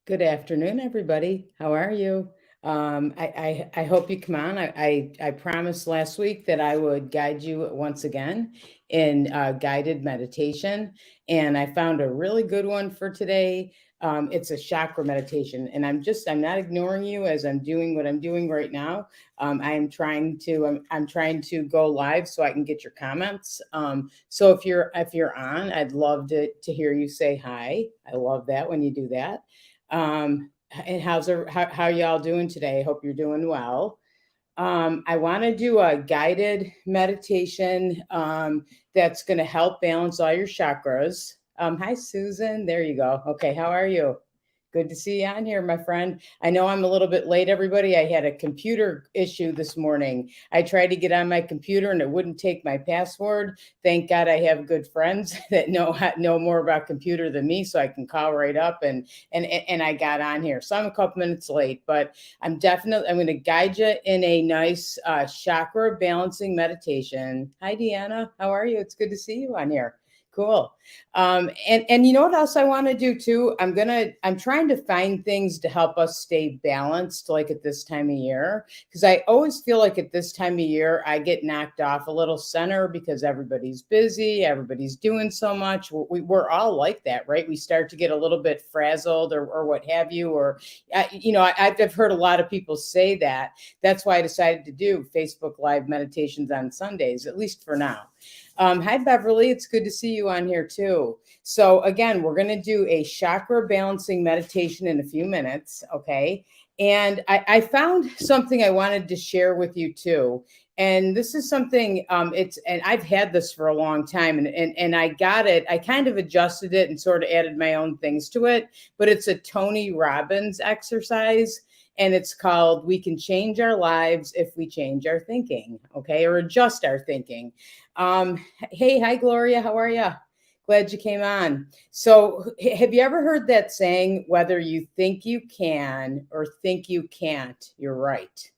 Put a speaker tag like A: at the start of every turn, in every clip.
A: Good afternoon, everybody. How are you? I hope you come on. I promised last week that I would guide you once again in guided meditation, and I found a really good one for today. It's a chakra meditation, and I'm not ignoring you as I'm doing what I'm doing right now. I'm trying to go live so I can get your comments. So if you're on, I'd love to hear you say hi. I love that when you do that. And how y'all doing today? I hope you're doing well. I want to do a guided meditation that's going to help balance all your chakras. Hi, Susan. There you go. Okay, how are you? Good to see you on here, my friend. I know I'm a little bit late, everybody. I had a computer issue this morning. I tried to get on my computer and it wouldn't take my password. Thank God I have good friends that know more about computer than me, so I can call right up and I got on here. So I'm a couple minutes late, but I'm going to guide you in a nice chakra balancing meditation. Hi, Deanna. How are you? It's good to see you on here. Cool. And you know what else I want to do too? I'm trying to find things to help us stay balanced, like at this time of year, because I always feel like at this time of year I get knocked off a little center because everybody's busy, everybody's doing so much. We're all like that, right? We start to get a little bit frazzled or what have you, or I've heard a lot of people say that. That's why I decided to do Facebook Live meditations on Sundays, at least for now. Hi, Beverly. It's good to see you on here too. So, again, we're going to do a chakra balancing meditation in a few minutes. Okay. And I found something I wanted to share with you too. And this is something, and I've had this for a long time, and I got it. I kind of adjusted it and sort of added my own things to it, but it's a Tony Robbins exercise. And it's called We Can Change Our Lives If We Change Our Thinking, okay, or adjust our thinking. Hey, hi, Gloria. How are you? Glad you came on. So, have you ever heard that saying, whether you think you can or think you can't, you're right?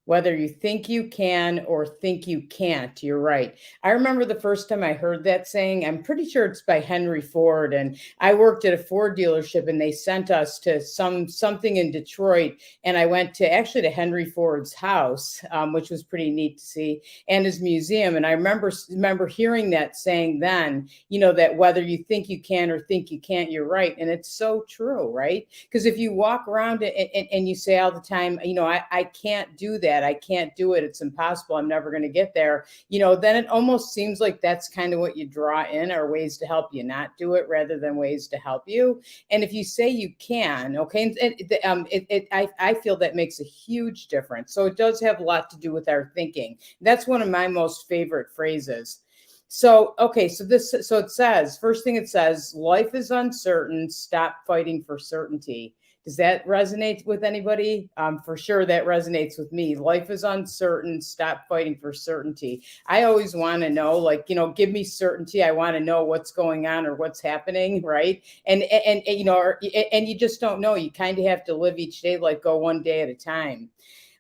A: Whether you think you can or think you can't, you're right. I remember the first time I heard that saying. I'm pretty sure it's by Henry Ford, and I worked at a Ford dealership, and they sent us to something in Detroit, and I went to actually to Henry Ford's house, which was pretty neat to see, and his museum. And I remember hearing that saying then, that whether you think you can or think you can't, you're right, and it's so true, right? Because if you walk around and you say all the time, I can't do that. I can't do it. It's impossible. I'm never going to get there. Then it almost seems like that's kind of what you draw in, are ways to help you not do it rather than ways to help you. And if you say you can, okay, I feel that makes a huge difference. So it does have a lot to do with our thinking. That's one of my most favorite phrases. So, okay, so it says, first thing it says, life is uncertain, stop fighting for certainty. Does that resonate with anybody? For sure, that resonates with me. Life is uncertain. Stop fighting for certainty. I always want to know, give me certainty. I want to know what's going on or what's happening, right? And you just don't know. You kind of have to live each day, like go one day at a time.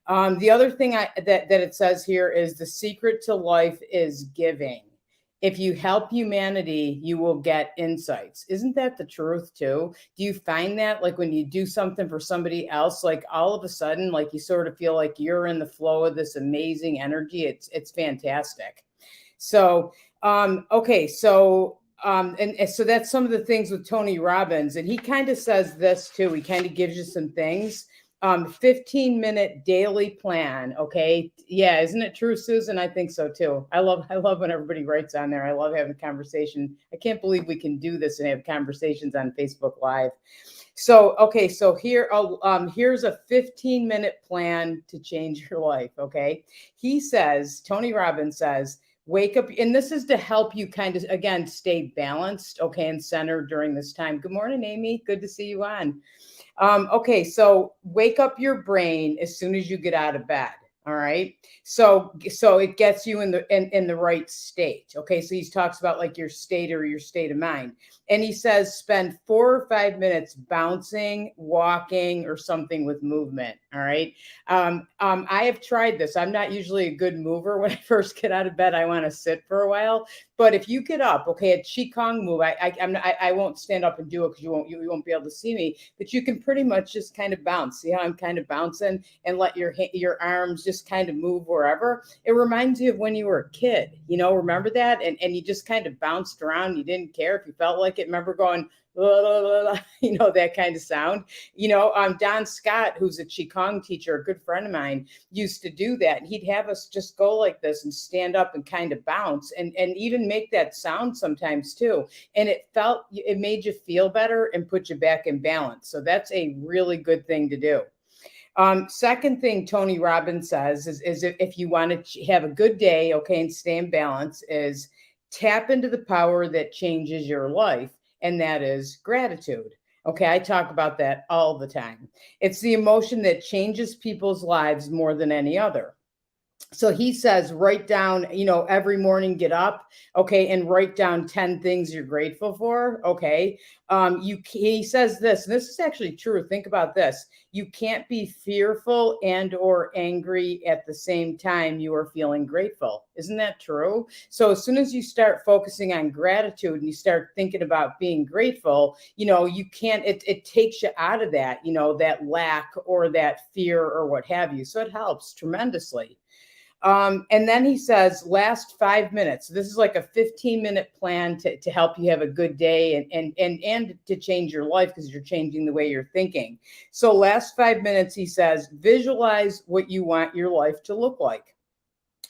A: The other thing that it says here is the secret to life is giving. If you help humanity, you will get insights. Isn't that the truth too? Do you find that, like, when you do something for somebody else, like all of a sudden, like, you sort of feel like you're in the flow of this amazing energy? It's fantastic. So, okay, so and so that's some of the things with Tony Robbins, and he kind of says this too. He kind of gives you some things. 15-minute daily plan. Okay. Yeah. Isn't it true, Susan? I think so too. I love when everybody writes on there. I love having conversation. I can't believe we can do this and have conversations on Facebook Live. So, okay. So here's a 15-minute plan to change your life. Okay. Tony Robbins says, wake up. And this is to help you kind of, again, stay balanced. Okay. And centered during this time. Good morning, Amy. Good to see you on. Okay, so wake up your brain as soon as you get out of bed. All right. So it gets you in the right state. Okay. So he talks about like your state or your state of mind. And he says spend 4 or 5 minutes bouncing, walking, or something with movement. All right. I have tried this. I'm not usually a good mover. When I first get out of bed, I want to sit for a while. But if you get up, okay, a qigong move, I won't stand up and do it because you won't be able to see me. But you can pretty much just kind of bounce. See how I'm kind of bouncing and let your arms just kind of move wherever. It reminds you of when you were a kid. Remember that? And you just kind of bounced around. You didn't care if you felt like it. Remember going, blah, blah, blah, blah, that kind of sound. Don Scott, who's a qigong teacher, a good friend of mine, used to do that. And he'd have us just go like this and stand up and kind of bounce and even make that sound sometimes too. And it made you feel better and put you back in balance. So that's a really good thing to do. Second thing Tony Robbins says is if you want to have a good day, okay, and stay in balance, is tap into the power that changes your life, and that is gratitude. Okay, I talk about that all the time. It's the emotion that changes people's lives more than any other. So he says, write down, every morning, get up, okay, and write down 10 things you're grateful for. Okay. He says this, and this is actually true. Think about this. You can't be fearful and or angry at the same time you are feeling grateful. Isn't that true? So as soon as you start focusing on gratitude and you start thinking about being grateful, you can't, it takes you out of that, that lack or that fear or what have you. So it helps tremendously. And then he says, last 5 minutes. This is like a 15-minute plan to help you have a good day and to change your life because you're changing the way you're thinking. So last 5 minutes, he says, visualize what you want your life to look like,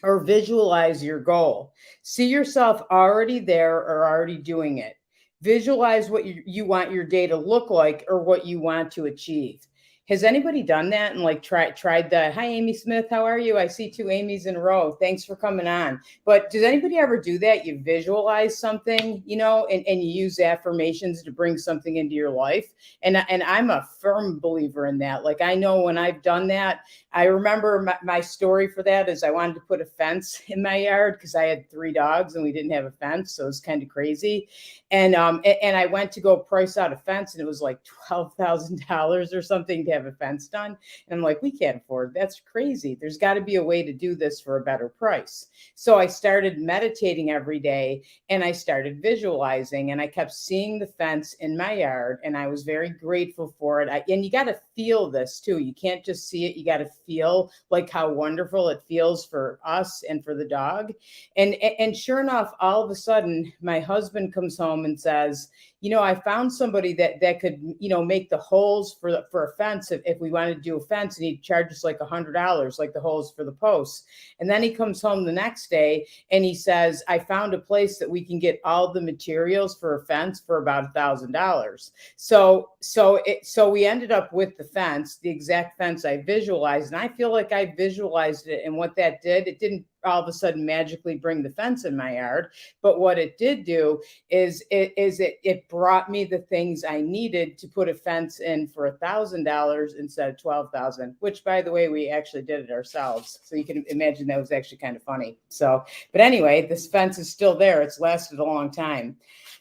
A: or visualize your goal. See yourself already there or already doing it. Visualize what you want your day to look like or what you want to achieve. Has anybody done that and like tried the, hi, Amy Smith, how are you? I see 2 Amy's in a row. Thanks for coming on. But does anybody ever do that? You visualize something, and you use affirmations to bring something into your life. And I'm a firm believer in that. Like, I know when I've done that, I remember my story for that is I wanted to put a fence in my yard because I had 3 dogs and we didn't have a fence. So it was kind of crazy. And I went to go price out a fence and it was like $12,000 or something to have a fence done. And I'm like, we can't afford it. That's crazy. There's got to be a way to do this for a better price. So I started meditating every day and I started visualizing and I kept seeing the fence in my yard and I was very grateful for it. And you got to feel this too. You can't just see it. You got to feel like how wonderful it feels for us and for the dog. And sure enough, all of a sudden, my husband comes home and says, I found somebody that could, make the holes for a fence if we wanted to do a fence, and he'd charge us like $100, like the holes for the posts. And then he comes home the next day and he says, I found a place that we can get all the materials for a fence for about $1,000. So we ended up with the fence, the exact fence I visualized, and I feel like I visualized it. And what that did, it didn't all of a sudden magically bring the fence in my yard. But what it did do is it brought me the things I needed to put a fence in for $1,000 instead of $12,000, which, by the way, we actually did it ourselves. So you can imagine that was actually kind of funny. But anyway, this fence is still there. It's lasted a long time.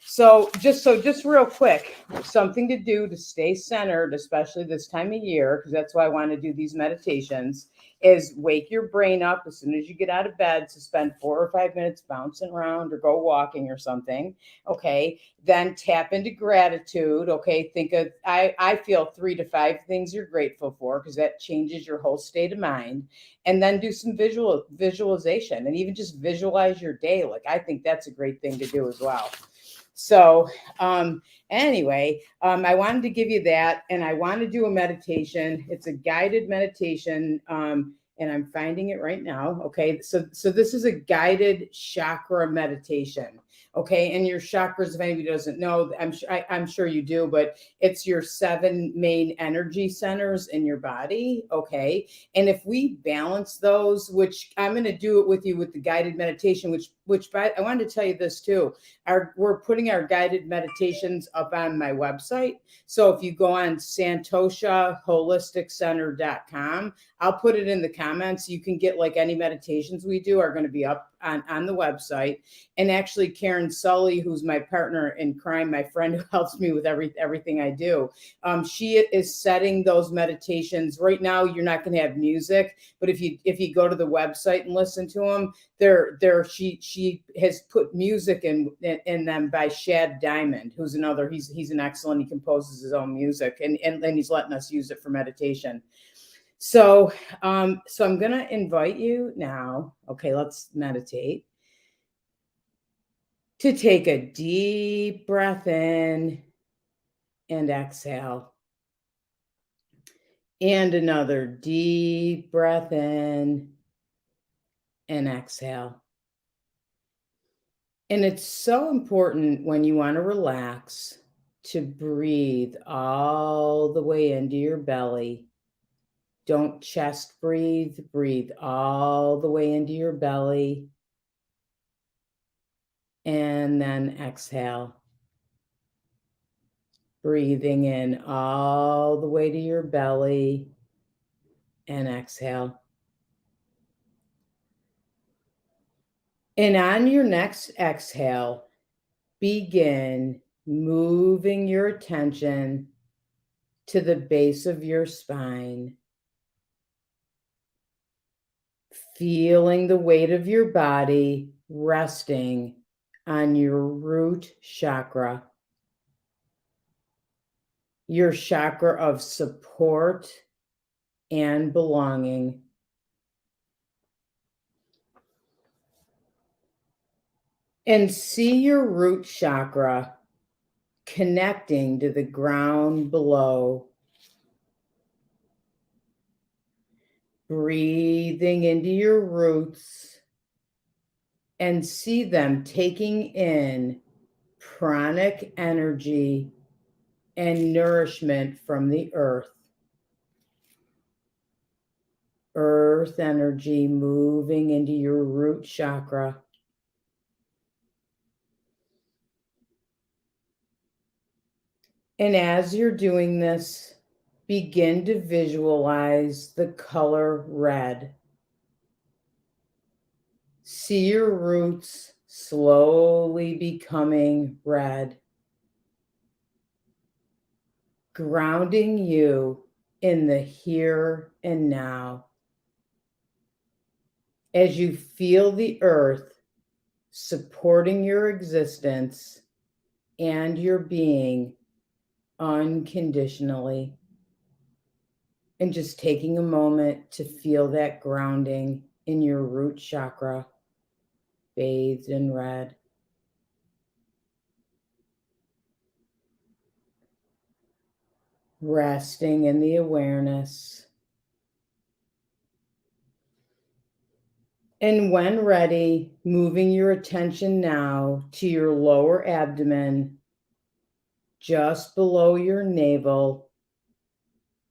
A: So just real quick, something to do to stay centered, especially this time of year, because that's why I want to do these meditations, is wake your brain up as soon as you get out of bed. So spend 4 or 5 minutes bouncing around or go walking or something. Okay. Then tap into gratitude. Okay. Think of, I feel 3 to 5 things you're grateful for, because that changes your whole state of mind. And then do some visualization and even just visualize your day. Like, I think that's a great thing to do as well. So anyway, I wanted to give you that, and I want to do a meditation. It's a guided meditation, and I'm finding it right now. Okay, so this is a guided chakra meditation. Okay, and your chakras, if anybody doesn't know, I'm sure you do, but it's your 7 main energy centers in your body. Okay, and if we balance those, which I'm going to do it with you with the guided meditation, which I wanted to tell you this too. We're putting our guided meditations up on my website. So if you go on santoshaHolisticCenter.com, I'll put it in the comments. You can get like any meditations we do are going to be up on the website. And actually, Karen Sully, who's my partner in crime, my friend who helps me with everything I do, she is setting those meditations. Right now, you're not going to have music, but if you go to the website and listen to them, she has put music in them by Shad Diamond, who's another. He's an excellent. He composes his own music, and he's letting us use it for meditation. So I'm gonna invite you now. Okay, let's meditate. To take a deep breath in and exhale. And another deep breath in and exhale. And it's so important when you want to relax to breathe all the way into your belly. Don't chest breathe, breathe all the way into your belly. And then exhale. Breathing in all the way to your belly and exhale. And on your next exhale, begin moving your attention to the base of your spine. Feeling the weight of your body resting on your root chakra, your chakra of support and belonging. And see your root chakra connecting to the ground below. Breathing into your roots and see them taking in pranic energy and nourishment from the earth. Earth energy moving into your root chakra. And as you're doing this, begin to visualize the color red. See your roots slowly becoming red, grounding you in the here and now. As you feel the earth supporting your existence and your being unconditionally. And just taking a moment to feel that grounding in your root chakra, bathed in red. Resting in the awareness. And when ready, moving your attention now to your lower abdomen, just below your navel,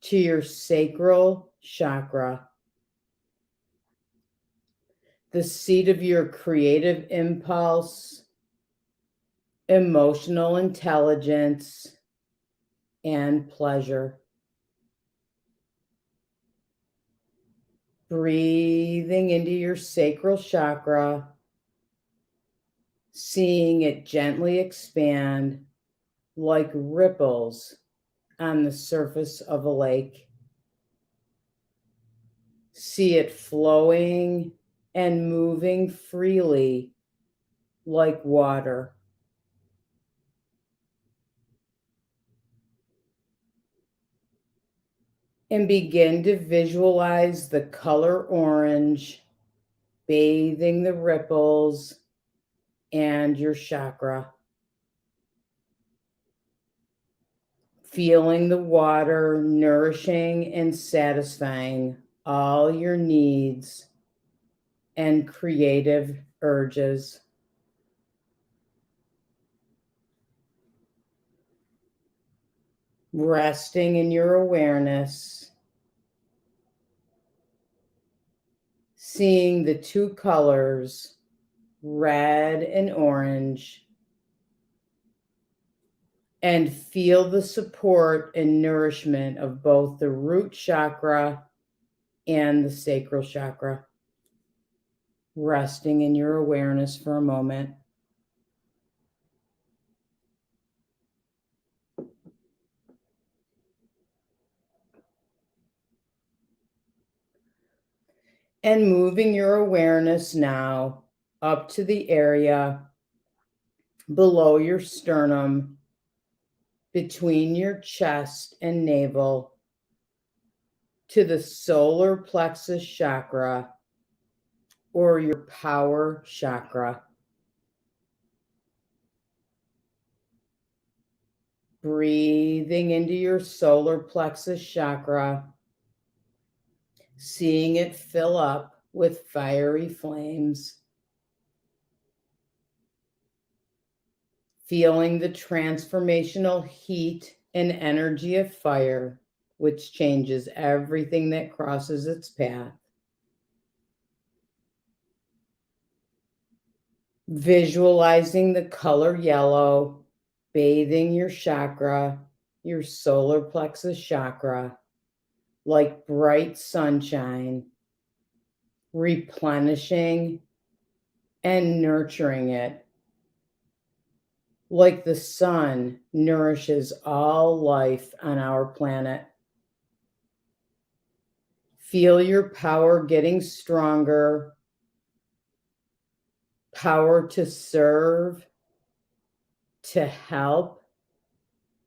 A: to your sacral chakra, the seat of your creative impulse, emotional intelligence, and pleasure. Breathing into your sacral chakra, seeing it gently expand like ripples on the surface of a lake. See it flowing and moving freely like water. And begin to visualize the color orange bathing the ripples and your chakra. Feeling the water nourishing and satisfying all your needs and creative urges. Resting in your awareness, seeing the two colors red, and orange, and feel the support and nourishment of both the root chakra and the sacral chakra. Resting in your awareness for a moment. And moving your awareness now up to the area below your sternum, between your chest and navel, to the solar plexus chakra or your power chakra. Breathing into your solar plexus chakra, seeing it fill up with fiery flames. Feeling the transformational heat and energy of fire, which changes everything that crosses its path. Visualizing the color yellow, bathing your chakra, your solar plexus chakra, like bright sunshine, replenishing and nurturing it, like the sun nourishes all life on our planet. Feel your power getting stronger, power to serve, to help,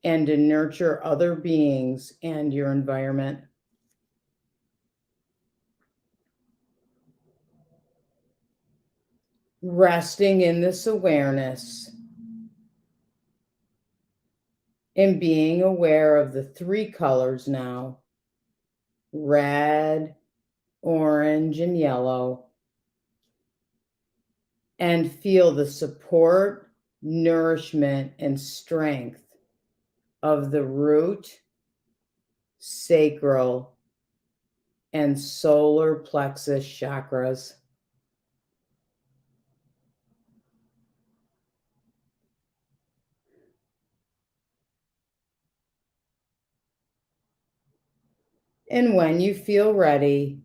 A: and to nurture other beings and your environment. Resting in this awareness and being aware of the three colors now: red, orange, and yellow. And feel the support, nourishment, and strength of the root, sacral, and solar plexus chakras. And when you feel ready,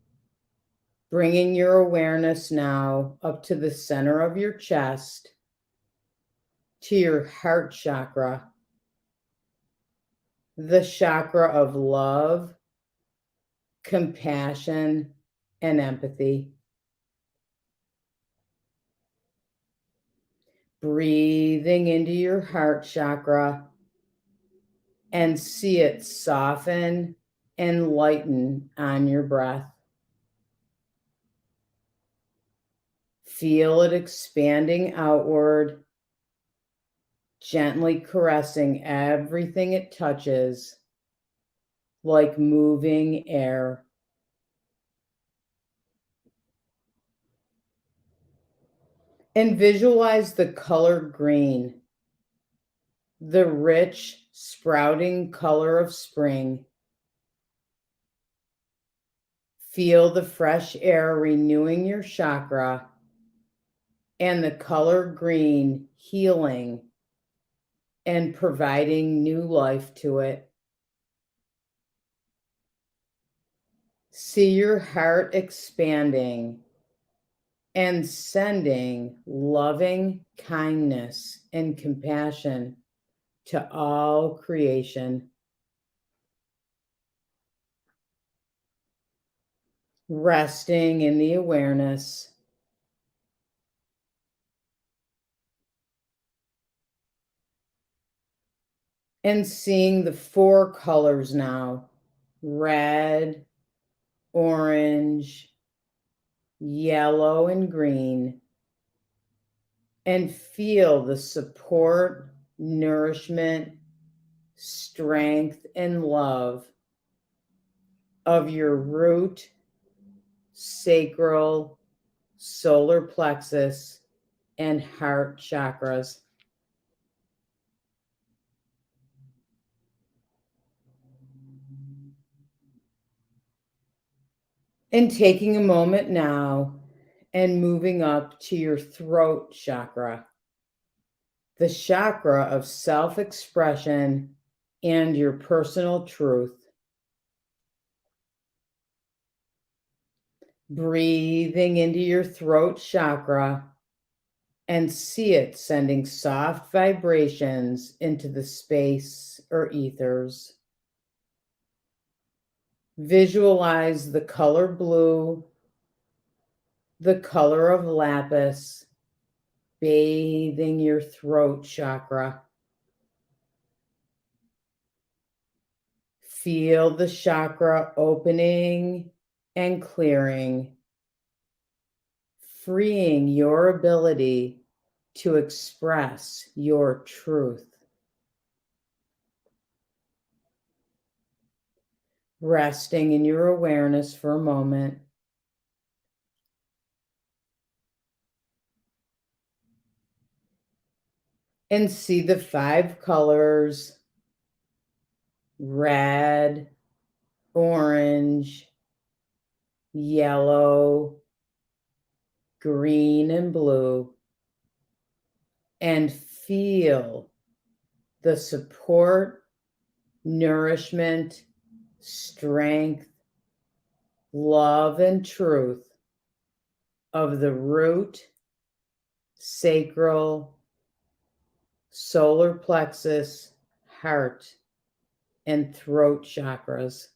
A: bringing your awareness now up to the center of your chest, to your heart chakra, the chakra of love, compassion, and empathy. Breathing into your heart chakra and see it soften and lighten on your breath. Feel it expanding outward, gently caressing everything it touches, like moving air. And visualize the color green, the rich, sprouting color of spring. Feel the fresh air renewing your chakra, and the color green healing and providing new life to it. See your heart expanding and sending loving kindness and compassion to all creation. Resting in the awareness and seeing the four colors now: red, orange, yellow, and green. And feel the support, nourishment, strength, and love of your root, sacral, solar plexus, and heart chakras. And taking a moment now and moving up to your throat chakra, the chakra of self-expression and your personal truth. Breathing into your throat chakra and see it sending soft vibrations into the space or ethers. Visualize the color blue, the color of lapis, bathing your throat chakra. Feel the chakra opening and clearing, freeing your ability to express your truth. Resting in your awareness for a moment. And see the 5 colors: red, orange, yellow, green, and blue. And feel the support, nourishment, strength, love, and truth of the root, sacral, solar plexus, heart, and throat chakras.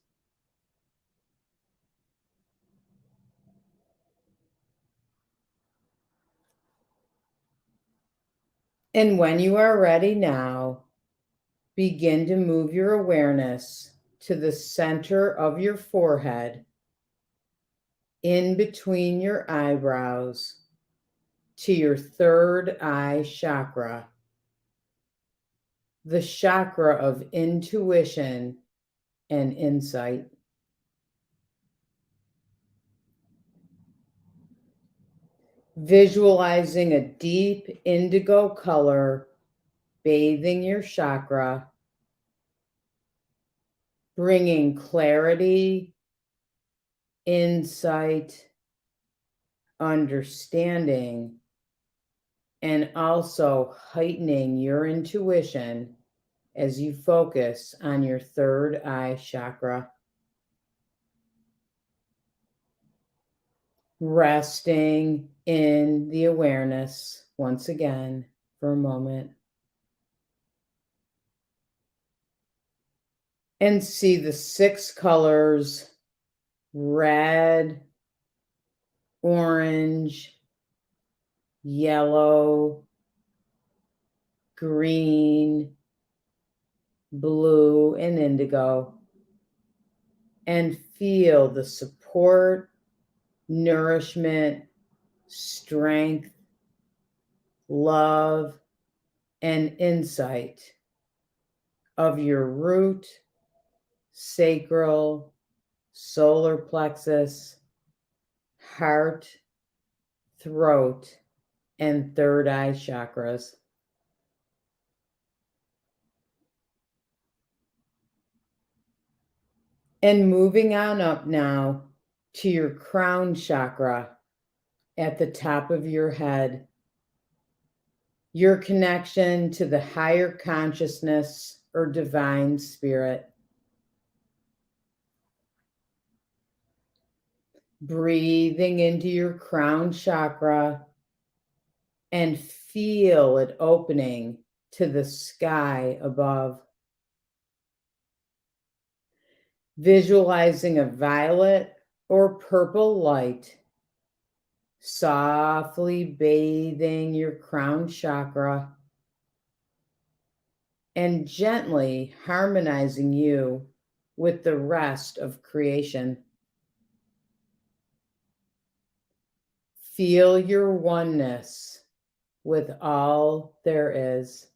A: And when you are ready now, begin to move your awareness to the center of your forehead, in between your eyebrows, to your third eye chakra, the chakra of intuition and insight. Visualizing a deep indigo color bathing your chakra, bringing clarity, insight, understanding, and also heightening your intuition as you focus on your third eye chakra. Resting in the awareness once again for a moment. And see the 6 colors: red, orange, yellow, green, blue, and indigo. And feel the support, nourishment, strength, love, and insight of your root, sacral, solar plexus, heart, throat, and third eye chakras. And moving on up now to your crown chakra at the top of your head, your connection to the higher consciousness or divine spirit. Breathing into your crown chakra and feel it opening to the sky above. Visualizing a violet or purple light softly bathing your crown chakra and gently harmonizing you with the rest of creation. Feel your oneness with all there is.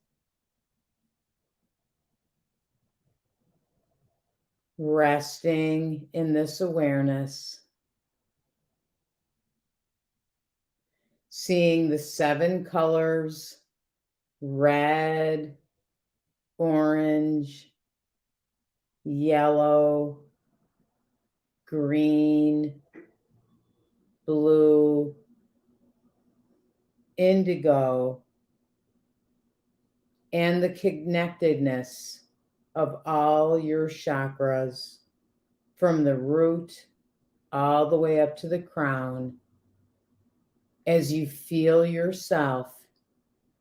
A: Resting in this awareness, seeing the 7 colors: red, orange, yellow, green, blue, indigo, and the connectedness of all your chakras from the root all the way up to the crown as you feel yourself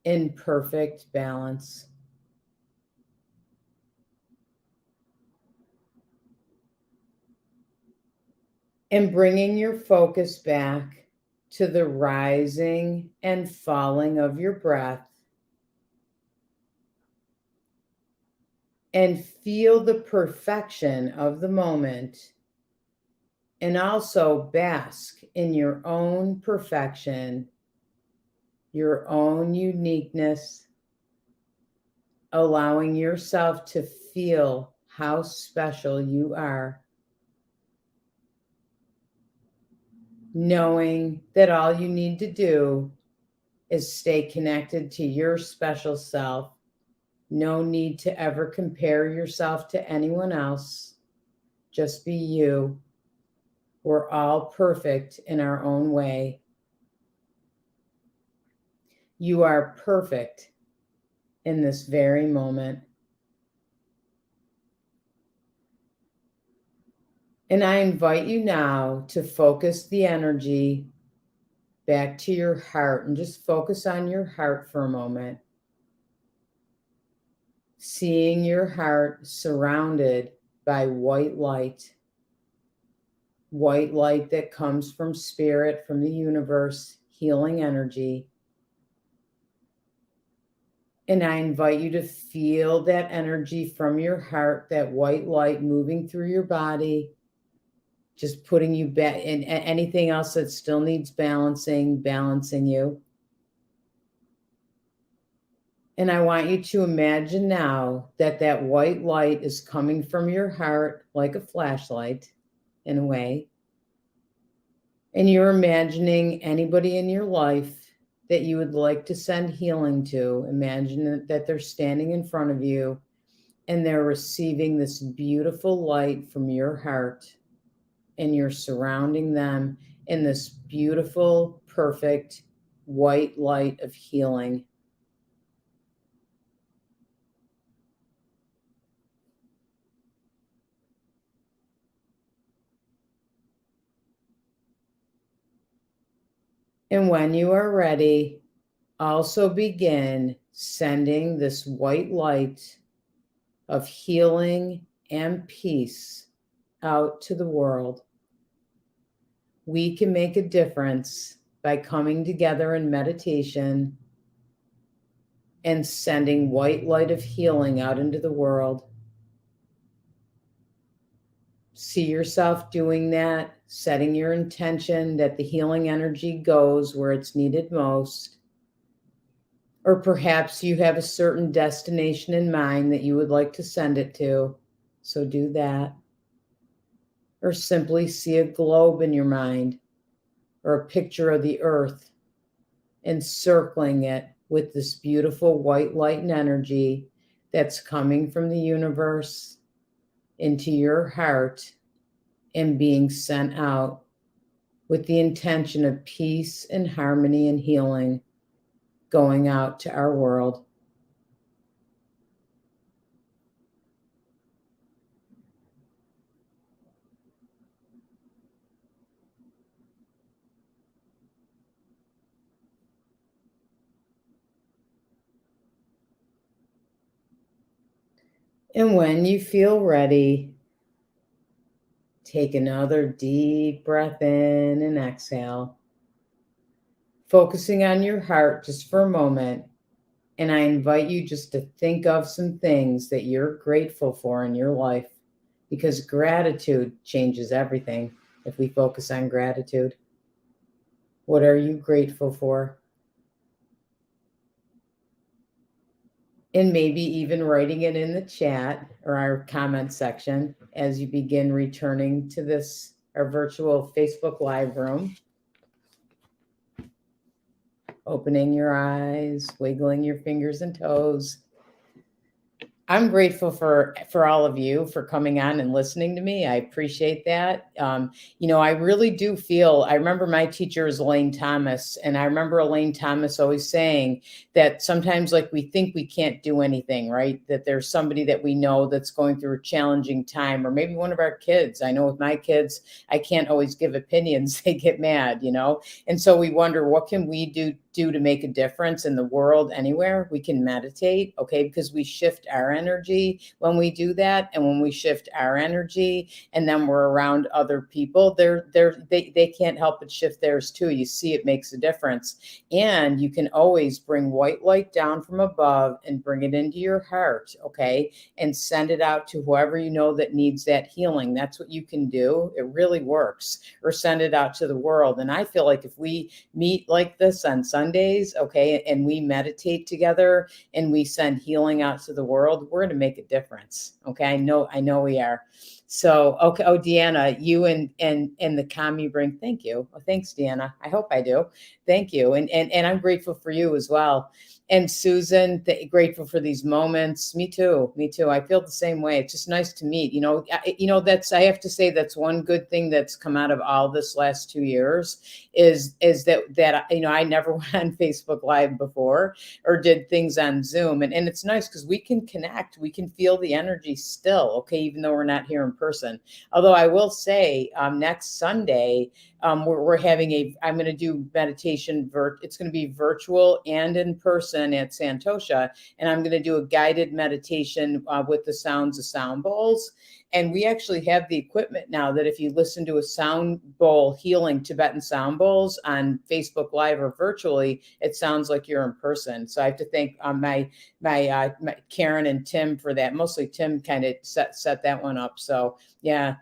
A: in perfect balance. And bringing your focus back to the rising and falling of your breath. And feel the perfection of the moment. And also bask in your own perfection, your own uniqueness, allowing yourself to feel how special you are. Knowing that all you need to do is stay connected to your special self. No need to ever compare yourself to anyone else. Just be you. We're all perfect in our own way. You are perfect in this very moment. And I invite you now to focus the energy back to your heart and just focus on your heart for a moment. Seeing your heart surrounded by white light that comes from spirit, from the universe, healing energy. And I invite you to feel that energy from your heart, that white light moving through your body, just putting you back in anything else that still needs balancing you. And I want you to imagine now that that white light is coming from your heart like a flashlight in a way. And you're imagining anybody in your life that you would like to send healing to. Imagine that they're standing in front of you and they're receiving this beautiful light from your heart, and you're surrounding them in this beautiful, perfect white light of healing. And when you are ready, also begin sending this white light of healing and peace out to the world. We can make a difference by coming together in meditation and sending white light of healing out into the world. See yourself doing that, setting your intention that the healing energy goes where it's needed most. Or perhaps you have a certain destination in mind that you would like to send it to, so do that. Or simply see a globe in your mind or a picture of the earth, encircling it with this beautiful white light and energy that's coming from the universe into your heart and being sent out with the intention of peace and harmony and healing going out to our world. And when you feel ready, take another deep breath in and exhale, focusing on your heart just for a moment. And I invite you just to think of some things that you're grateful for in your life, because gratitude changes everything if we focus on gratitude. What are you grateful for? And maybe even writing it in the chat or our comment section as you begin returning to this, our virtual Facebook Live room. Opening your eyes, wiggling your fingers and toes. I'm grateful for all of you for coming on and listening to me. I appreciate that. I really do feel. I remember my teacher was Elaine Thomas, and I remember Elaine Thomas always saying that sometimes, like, we think we can't do anything, right? That there's somebody that we know that's going through a challenging time, or maybe one of our kids. I know with my kids, I can't always give opinions; they get mad. And so we wonder, what can we do to make a difference in the world anywhere? We can meditate, okay, because we shift our energy when we do that. And when we shift our energy and then we're around other people, they can't help but shift theirs too. You see, it makes a difference. And you can always bring white light down from above and bring it into your heart, okay, and send it out to whoever you know that needs that healing. That's what you can do. It really works. Or send it out to the world. And I feel like if we meet like this on Sundays, okay, and we meditate together and we send healing out to the world, we're going to make a difference. Okay, I know we are. So, okay. Oh, Deanna, you and the calm you bring. Thank you. Oh, thanks, Deanna. I hope I do. Thank you. And I'm grateful for you as well. And Susan, grateful for these moments. Me too. Me too. I feel the same way. It's just nice to meet. That's, I have to say, that's one good thing that's come out of all this last 2 years is that I never went on Facebook Live before or did things on Zoom, and it's nice because we can connect. We can feel the energy still, okay, even though we're not here in person. Although I will say, next Sunday, we're having I'm going to do meditation. It's going to be virtual and in person at Santosha, and I'm going to do a guided meditation with the sounds of sound bowls. And we actually have the equipment now that if you listen to a sound bowl healing Tibetan sound bowls on Facebook Live or virtually, it sounds like you're in person. So I have to thank my Karen and Tim for that. Mostly Tim kind of set that one up. So yeah.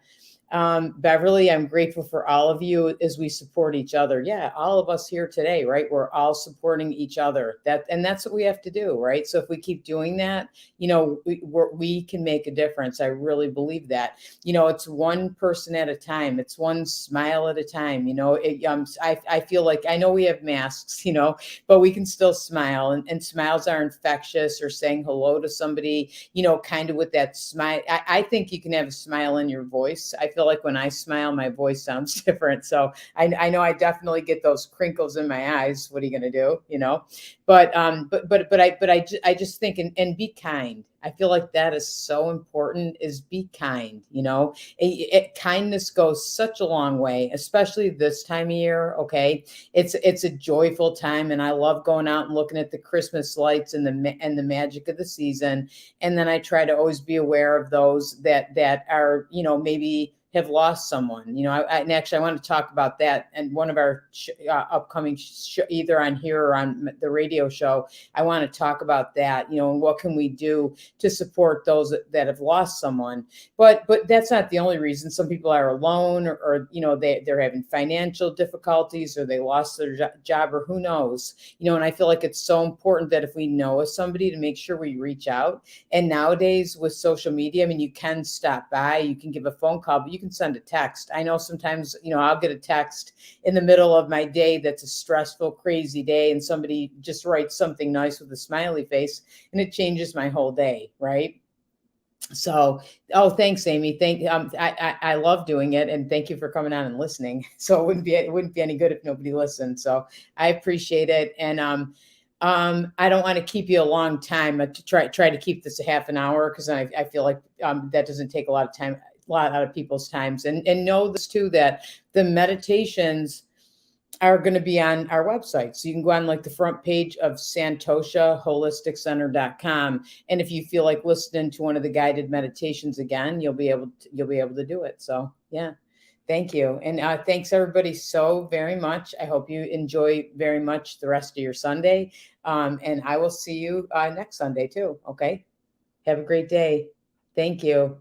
A: Beverly, I'm grateful for all of you as we support each other. Yeah, all of us here today, right? We're all supporting each other. That's what we have to do, right? So if we keep doing that, we can make a difference. I really believe that. It's one person at a time. It's one smile at a time. I feel like, I know we have masks, but we can still smile, and smiles are infectious. Or saying hello to somebody, kind of with that smile. I think you can have a smile in your voice. I feel like when I smile, my voice sounds different. So I know I definitely get those crinkles in my eyes. What are you going to do? But I just think, and be kind. I feel like that is so important, is be kind. Kindness goes such a long way, especially this time of year. Okay. It's a joyful time. And I love going out and looking at the Christmas lights and the magic of the season. And then I try to always be aware of those that are, maybe have lost someone. And actually I want to talk about that. And one of our upcoming either on here or on the radio show, I want to talk about that, and what can we do to support those that have lost someone. But that's not the only reason. Some people are alone, or they're having financial difficulties, or they lost their job, or who knows. And I feel like it's so important that if we know of somebody, to make sure we reach out. And nowadays with social media, I mean, you can stop by, you can give a phone call, but you can send a text. I know sometimes, I'll get a text in the middle of my day that's a stressful, crazy day, and somebody just writes something nice with a smiley face, and it changes my whole day, right? So, oh, thanks, Amy. I love doing it, and thank you for coming on and listening. So it wouldn't be any good if nobody listened. So I appreciate it, and I don't want to keep you a long time. To try to keep this a half an hour, because I feel like that doesn't take a lot of time, a lot out of people's times. And know this too, that the meditations are going to be on our website. So you can go on like the front page of santoshaholistic.center.com. And if you feel like listening to one of the guided meditations again, you'll be able to do it. So yeah, thank you. And thanks everybody so very much. I hope you enjoy very much the rest of your Sunday. And I will see you next Sunday too. Okay. Have a great day. Thank you.